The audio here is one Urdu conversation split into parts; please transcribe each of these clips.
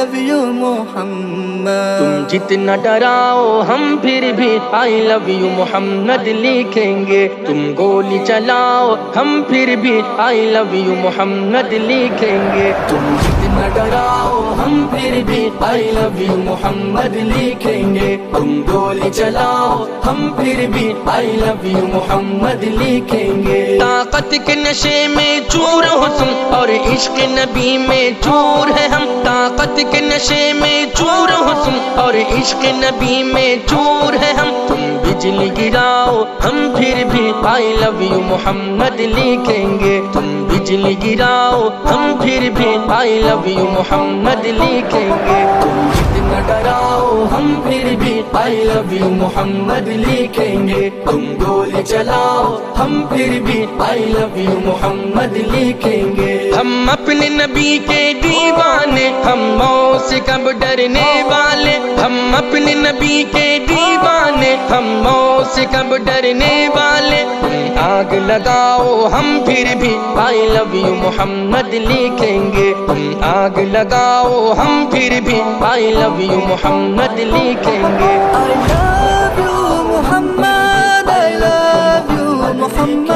love you محمد. تم جتنا ڈراؤ ہم پھر بھی I love you محمد لکھیں گے. تم گولی چلاؤ ہم پھر بھی I love you محمد لکھیں گے. تم جتنا ڈراؤ ہم پھر بھی I love you محمد لکھیں گے. تم گولی چلاؤ ہم پھر بھی I love you محمد لکھیں گے. طاقت کے نشے میں چور ہو تم اور عشق نبی میں چور ہے ہم. طاقت کے نشے میں چور ہو تم اور عشق نبی میں چور ہے ہم. تم بجلی گراؤ ہم پھر بھی I love you محمد لکھیں گے. تم بجلی گراؤ ہم پھر بھی I love you محمد لکھیں گے. تم جتنا ڈراؤ ہم پھر بھی I love you محمد لکھیں گے. تم گولی چلاؤ ہم پھر بھی I love you محمد لکھیں گے. ہم اپنے نبی کے دیوانے ہم موت سے کب ڈرنے والے. ہم اپنے نبی کے دیوانے ہم موت سے کب ڈرنے والے. تم آگ لگاؤ ہم پھر بھی I love you محمد لکھیں گے. تم آگ لگاؤ ہم پھر بھی I love you محمد لکھیں گے. I love you Muhammad. I love you Muhammad.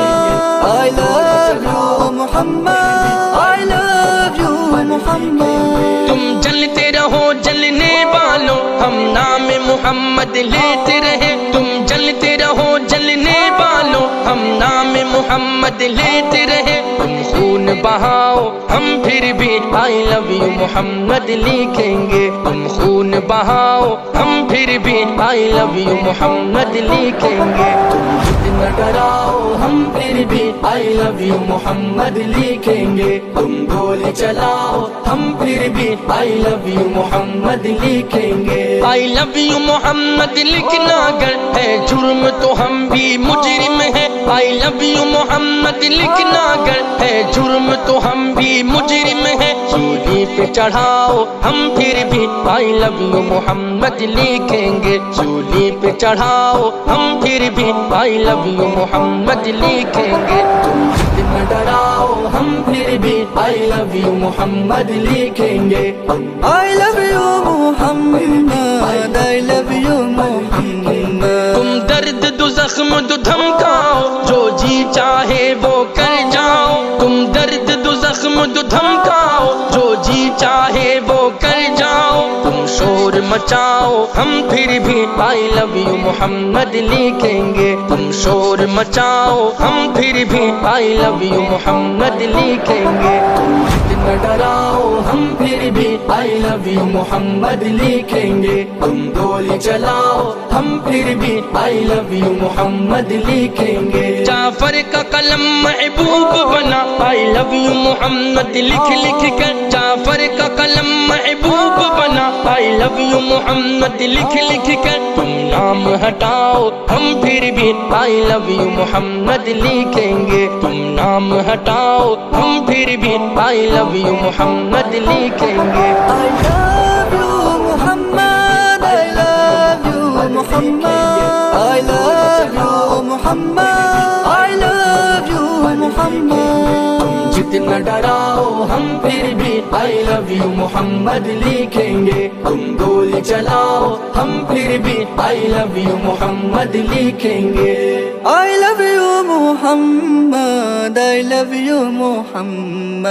I love you Muhammad. I love you محمد. تم جلتے رہو جلنے والوں ہم نام محمد لیتے رہے. تم جلتے رہو جلنے والوں ہم نام محمد لیتے رہے. تم خون بہاؤ ہم پھر بھی I love you محمد لکھیں گے. تم خون بہاؤ ہم پھر بھی I love you محمد لکھیں گے. تم جتنا ڈراؤ ہم پھر بھی I love you محمد لکھیں گے. تم گولی چلاؤ ہم پھر بھی I love you محمد لکھیں گے. I love you محمد لکھنا اگر ہے جرم تو ہم بھی مجرم ہیں. I love you محمد لکھنا اگر ہے جرم تو ہم بھی مجرم ہیں. سولی پہ چڑھاؤ ہم پھر بھی I love you محمد لکھیں گے. سولی پہ چڑھاؤ ہم پھر بھی I love you محمد لکھیں گے. تم جتنا ڈراؤ ہم پھر بھی I love you محمد لکھیں گے. I love you Muhammad. I love you محمد. تم درد دو زخم دو دھمکاؤ جو جی چاہے وہ کر جاؤ. تم درد دو زخم دو دھمکاؤ جو جی چاہے وہ کر جاؤ. تم شور مچاؤ ہم پھر بھی I love you محمد لکھیں گے. تم شور مچاؤ ہم پھر بھی I love you محمد لکھیں گے. تم جتنا ڈراؤ ہم پھر بھی I love you محمد لکھیں گے. تم گولی چلاؤ ہم پھر بھی I love you محمد لکھیں گے. جعفر کا قلم محبوب بنا I love you محمد لکھ لکھ کر. جعفر کا قلم محبوب بنا I love you محمد لکھ لکھ کر. تم نام ہٹاؤ ہم پھر بھی I love you محمد لکھیں گے. تم نام ہٹاؤ ہم پھر بھی I love you محمد لکھیں گے. I love you Muhammad. I love you Muhammad. I love you Muhammad. I love you محمد. تم جتنا ڈراؤ ہم پھر بھی I love you محمد لکھیں گے. تم گولی چلاؤ ہم پھر بھی I love you محمد لکھیں گے. I love you Muhammad. I love you Muhammad.